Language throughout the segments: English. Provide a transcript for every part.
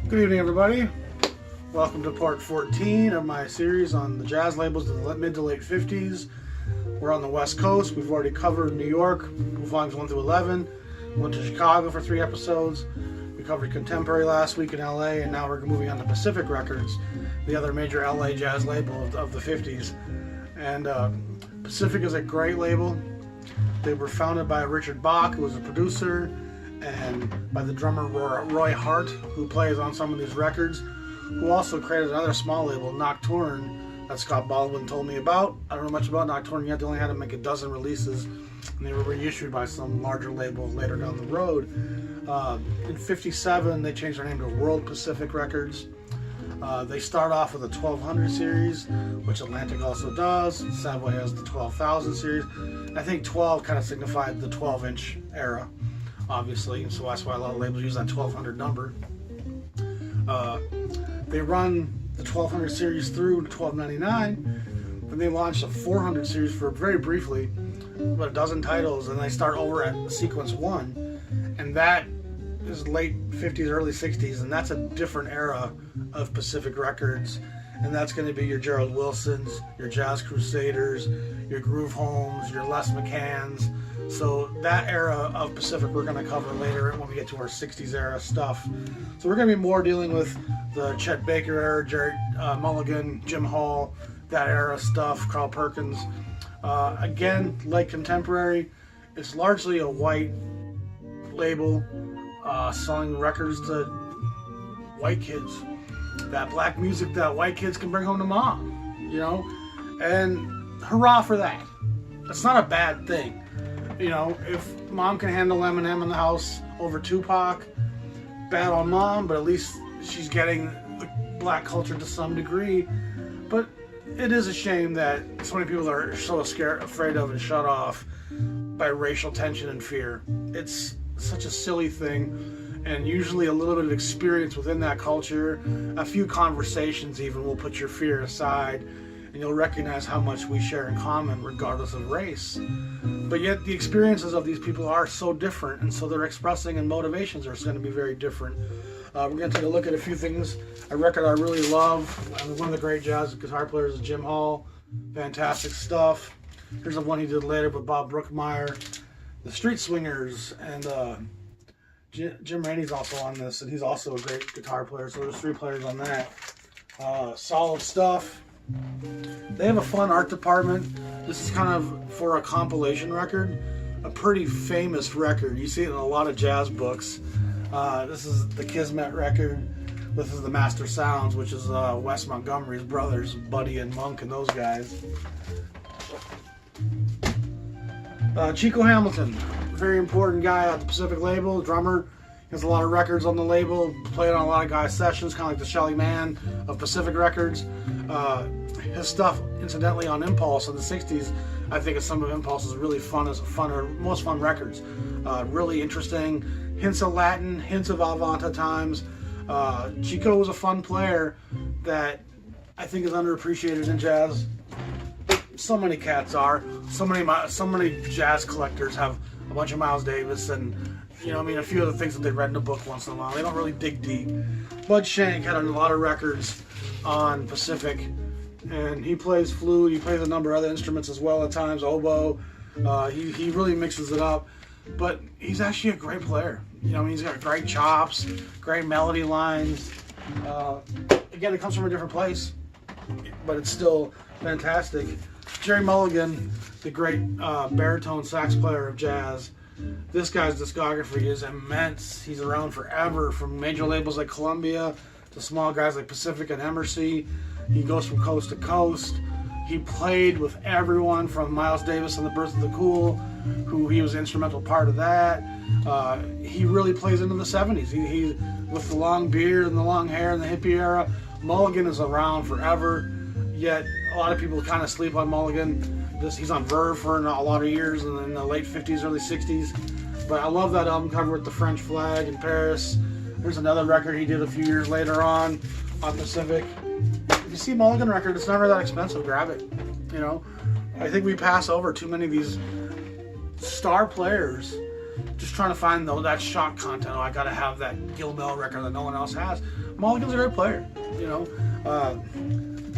Good evening, everybody. Welcome to part 14 of my series on the jazz labels of the mid to late 50s. We're on the West Coast. We've already covered New York, volumes 1 through 11. Went to Chicago for 3 episodes. We covered Contemporary last week in LA, and now we're moving on to Pacific Records, the other major LA jazz label of the 50s. And Pacific is a great label. They were founded by Richard Bach, who was a producer, and by the drummer Roy Hart, who plays on some of these records, who also created another small label, Nocturne, that Scott Baldwin told me about. I don't know much about Nocturne yet. They only had to make a dozen releases, and they were reissued by some larger label later down the road. In '57, they changed their name to World Pacific Records. They start off with a 1200 series, which Atlantic also does. Savoy has the 12,000 series. I think 12 kind of signified the 12-inch era, obviously, so that's why a lot of labels use that 1200 number. They run the 1200 series through to 1299, then they launched a 400 series for very briefly, about a dozen titles, and they start over at sequence 1, and that is late 50s, early 60s, and that's a different era of Pacific Records, and that's going to be your Gerald Wilsons, your Jazz Crusaders, your Groove Homes, your Les McCanns. So that era of Pacific we're going to cover later when we get to our 60s era stuff. So we're going to be more dealing with the Chet Baker era, Gerry Mulligan, Jim Hall, that era stuff, Carl Perkins. Again, like Contemporary, it's largely a white label selling records to white kids. That black music that white kids can bring home to mom, you know? And hurrah for that. That's not a bad thing. You know, if mom can handle Eminem in the house over Tupac, bad on mom, but at least she's getting the black culture to some degree. But it is a shame that so many people are so afraid of and shut off by racial tension and fear. It's such a silly thing, and usually a little bit of experience within that culture, a few conversations even, will put your fear aside, and you'll recognize how much we share in common regardless of race. But yet the experiences of these people are so different, and so their expressing and motivations are going to be very different. We're going to take a look at a few things. A record I really love, one of the great jazz guitar players is Jim Hall. Fantastic stuff. Here's the one he did later with Bob Brookmeyer, the Street Swingers, and Jim Rainey's also on this, and he's also a great guitar player, so there's 3 players on that. Solid stuff. They have a fun art department. This is kind of for a compilation record, a pretty famous record. You see it in a lot of jazz books. This is the Kismet record. This is the Master Sounds, which is Wes Montgomery's brothers, Buddy and Monk, and those guys. Chico Hamilton, very important guy at the Pacific label, drummer. He has a lot of records on the label, played on a lot of guys' sessions, kind of like the Shelly Manne of Pacific Records. His stuff, incidentally, on Impulse in the 60s, I think is some of Impulse's really most fun records. Really interesting, hints of Latin, hints of Avant at times. Chico was a fun player that I think is underappreciated in jazz. So many cats are. So many jazz collectors have a bunch of Miles Davis and, you know, I mean, a few of the things that they read in a book once in a while. They don't really dig deep. Bud Shank had a lot of records on Pacific, and he plays flute. He plays a number of other instruments as well at times, oboe. He really mixes it up, but he's actually a great player. You know, I mean, he's got great chops, great melody lines. Again, it comes from a different place, but it's still fantastic. Gerry Mulligan, the great baritone sax player of jazz. This guy's discography is immense. He's around forever, from major labels like Columbia to small guys like Pacific and Emersy. He goes from coast to coast. He played with everyone from Miles Davis and the Birth of the Cool, who he was an instrumental part of that. He really plays into the 70s. He with the long beard and the long hair and the hippie era, Mulligan is around forever. Yet a lot of people kind of sleep on Mulligan. He's on Verve for a lot of years in the late 50s, early 60s. But I love that album cover with the French flag in Paris. There's another record he did a few years later on Pacific. If you see Mulligan record, it's never that expensive. Grab it. You know, I think we pass over too many of these star players just trying to find that shock content. Oh, I gotta have that Gil Bell record that no one else has. Mulligan's a great player. You know,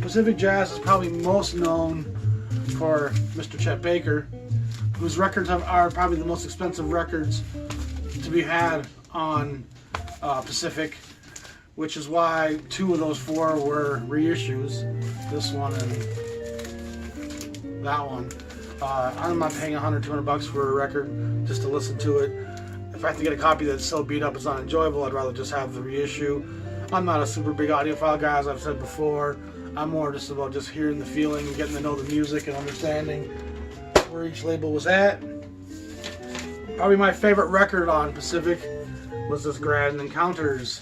Pacific Jazz is probably most known for Mr. Chet Baker, whose records are probably the most expensive records to be had on Pacific, which is why 2 of those 4 were reissues. This one and that one. I'm not paying $100, $200 for a record just to listen to it. If I have to get a copy that's so beat up it's not enjoyable, I'd rather just have the reissue. I'm not a super big audiophile guy, as I've said before. I'm more just about just hearing the feeling and getting to know the music and understanding where each label was at. Probably my favorite record on Pacific was this Grand Encounters.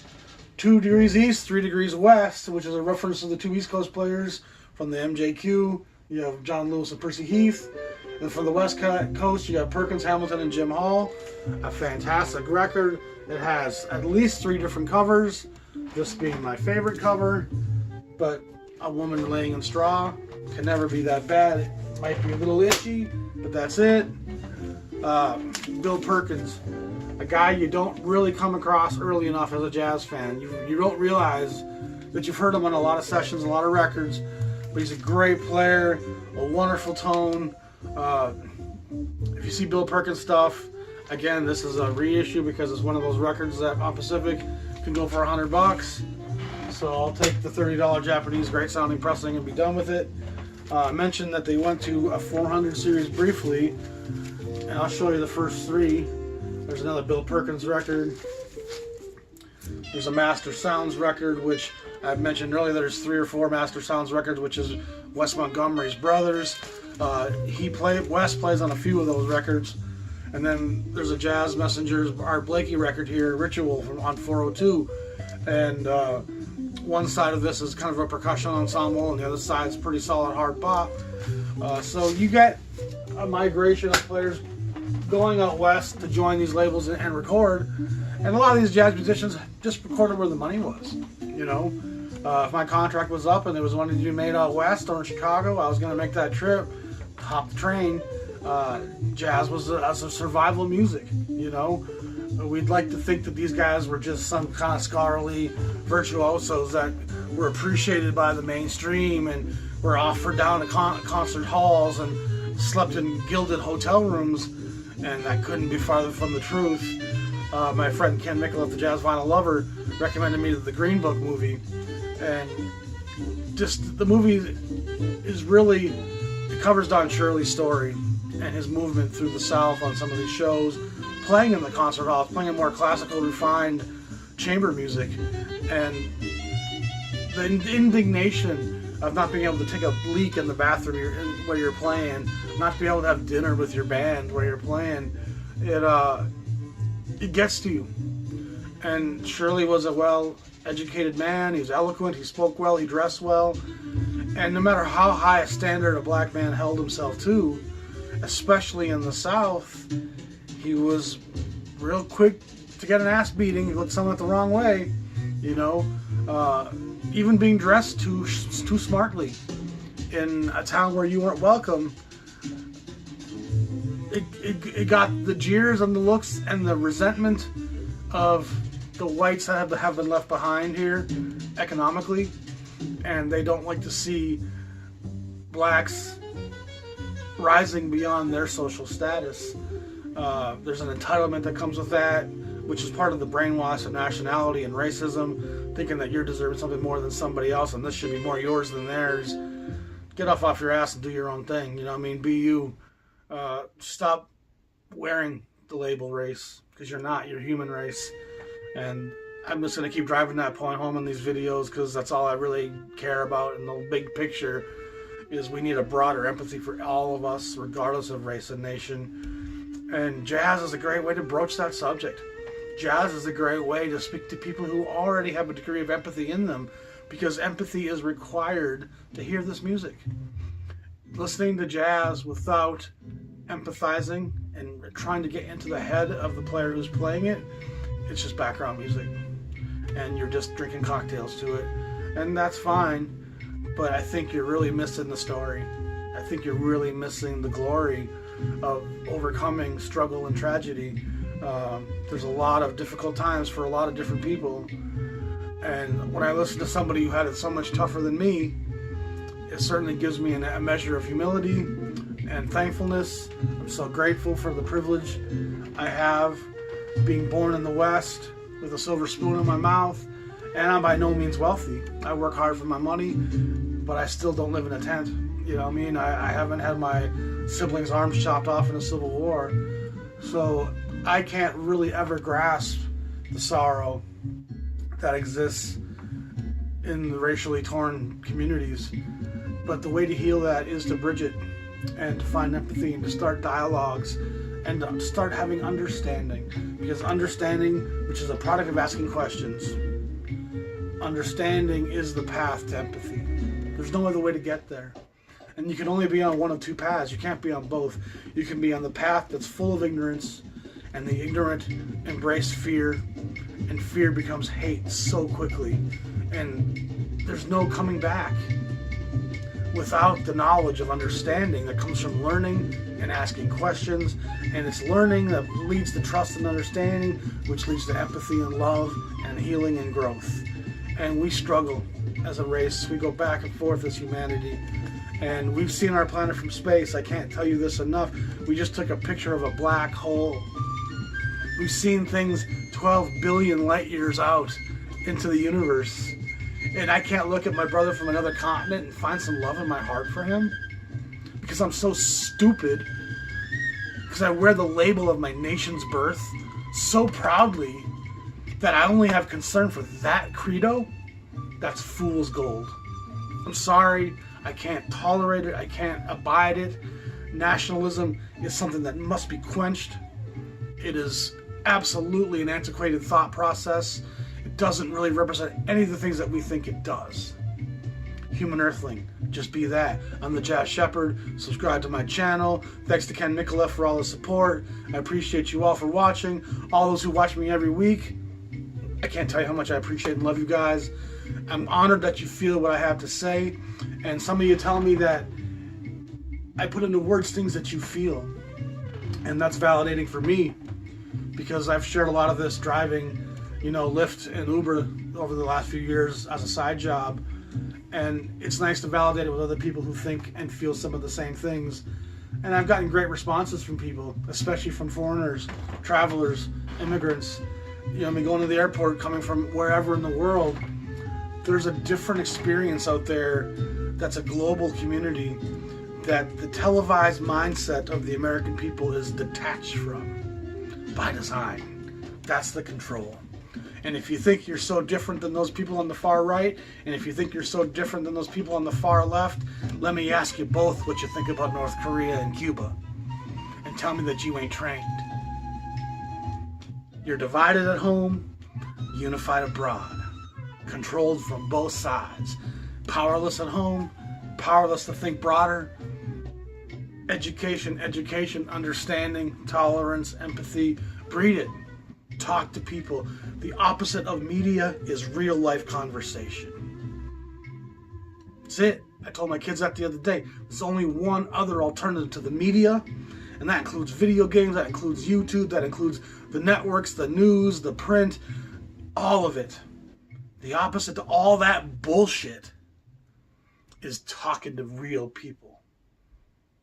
2 degrees east, 3 degrees west, which is a reference to the 2 East Coast players from the MJQ. You have John Lewis and Percy Heath. And from the West Coast, you got Perkins, Hamilton, and Jim Hall. A fantastic record. It has at least 3 different covers, this being my favorite cover. But A Woman Laying in Straw can never be that bad. It might be a little itchy, but that's it. Bill Perkins, a guy you don't really come across early enough as a jazz fan. You don't realize that you've heard him on a lot of sessions, a lot of records, but he's a great player, a wonderful tone. If you see Bill Perkins stuff, again, this is a reissue because it's one of those records that on Pacific can go for $100. So I'll take the $30 Japanese great sounding pressing and be done with it. I mentioned that they went to a 400 series briefly, and I'll show you the first 3. There's another Bill Perkins record. There's a Master Sounds record, which I mentioned earlier. There's 3 or 4 Master Sounds records, which is Wes Montgomery's brothers. Wes plays on a few of those records. And then there's a Jazz Messengers Art Blakey record here, Ritual, on 402. And one side of this is kind of a percussion ensemble, and the other side is pretty solid hard bop. So you get a migration of players going out west to join these labels and record. And a lot of these jazz musicians just recorded where the money was. You know, if my contract was up and there was one to be made out west or in Chicago, I was going to make that trip, hop the train. Jazz was a survival music, you know. We'd like to think that these guys were just some kind of scholarly virtuosos that were appreciated by the mainstream and were offered down to concert halls and slept in gilded hotel rooms, and that couldn't be farther from the truth. My friend Ken Mickelef, the Jazz Vinyl Lover, recommended me the Green Book movie, and just the movie is really, it covers Don Shirley's story and his movement through the South on some of these shows, playing in the concert halls, playing more classical, refined chamber music, and the indignation of not being able to take a leak in the bathroom where you're playing, not be able to have dinner with your band where you're playing, it gets to you. And Shirley was a well-educated man. He was eloquent, he spoke well, he dressed well, and no matter how high a standard a black man held himself to, especially in the South, he was real quick to get an ass beating. He looked someone the wrong way, you know. Even being dressed too smartly in a town where you weren't welcome, it got the jeers and the looks and the resentment of the whites that have been left behind here economically, and they don't like to see blacks rising beyond their social status. There's an entitlement that comes with that, which is part of the brainwash of nationality and racism, thinking that you're deserving something more than somebody else and this should be more yours than theirs. Get off your ass and do your own thing, you know what I mean? Be you. Stop wearing the label race, because you're not, you're human race. And I'm just going to keep driving that point home in these videos, because that's all I really care about in the big picture, is we need a broader empathy for all of us, regardless of race and nation. And jazz is a great way to broach that subject. Jazz is a great way to speak to people who already have a degree of empathy in them, because empathy is required to hear this music. Listening to jazz without empathizing and trying to get into the head of the player who's playing it, it's just background music. And you're just drinking cocktails to it. And that's fine, but I think you're really missing the story. I think you're really missing the glory of overcoming struggle and tragedy. There's a lot of difficult times for a lot of different people, And when I listen to somebody who had it so much tougher than me, it certainly gives me a measure of humility and thankfulness. I'm so grateful for the privilege I have being born in the West with a silver spoon in my mouth. And I'm by no means wealthy. I work hard for my money, but I still don't live in a tent. You know what I mean? I haven't had my siblings' arms chopped off in a civil war. So I can't really ever grasp the sorrow that exists in the racially torn communities. But the way to heal that is to bridge it and to find empathy and to start dialogues and to start having understanding. Because understanding, which is a product of asking questions, understanding is the path to empathy. There's no other way to get there. And you can only be on one of two paths. You can't be on both. You can be on the path that's full of ignorance, and the ignorant embrace fear, and fear becomes hate so quickly. And there's no coming back without the knowledge of understanding that comes from learning and asking questions. And it's learning that leads to trust and understanding, which leads to empathy and love and healing and growth. And we struggle as a race. We go back and forth as humanity. And we've seen our planet from space. I can't tell you this enough. We just took a picture of a black hole. We've seen things 12 billion light years out into the universe. And I can't look at my brother from another continent and find some love in my heart for him. Because I'm so stupid. Because I wear the label of my nation's birth so proudly that I only have concern for that credo. That's fool's gold. I'm sorry. I can't tolerate it. I can't abide it. Nationalism is something that must be quenched. It is absolutely an antiquated thought process. It doesn't really represent any of the things that we think it does. Human Earthling, just be that. I'm the Jazz Shepherd. Subscribe to my channel. Thanks to Ken Mikolev for all the support. I appreciate you all for watching. All those who watch me every week, I can't tell you how much I appreciate and love you guys. I'm honored that you feel what I have to say. And some of you tell me that I put into words things that you feel. And that's validating for me, because I've shared a lot of this driving, Lyft and Uber over the last few years as a side job. And it's nice to validate it with other people who think and feel some of the same things. And I've gotten great responses from people, especially from foreigners, travelers, immigrants. Going to the airport, coming from wherever in the world. There's a different experience out there that's a global community that the televised mindset of the American people is detached from by design. That's the control. And if you think you're so different than those people on the far right, and if you think you're so different than those people on the far left, let me ask you both what you think about North Korea and Cuba. And tell me that you ain't trained. You're divided at home, unified abroad. Controlled from both sides. Powerless at home, powerless to think broader. Education, understanding, tolerance, empathy. Breed it. Talk to people. The opposite of media is real life conversation. That's it. I told my kids that the other day. There's only one other alternative to the media, and that includes video games, that includes YouTube, that includes the networks, the news, the print, all of it. The opposite to all that bullshit is talking to real people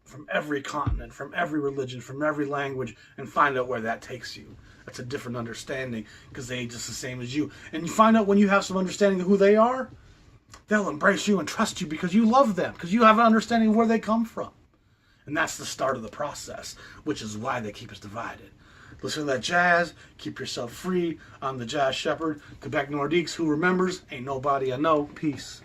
from every continent, from every religion, from every language, and find out where that takes you. That's a different understanding, because they ain't just the same as you. And you find out when you have some understanding of who they are, they'll embrace you and trust you because you love them, because you have an understanding of where they come from. And that's the start of the process, which is why they keep us divided. Listen to that jazz. Keep yourself free. I'm the Jazz Shepherd. Quebec Nordiques, who remembers, ain't nobody I know. Peace.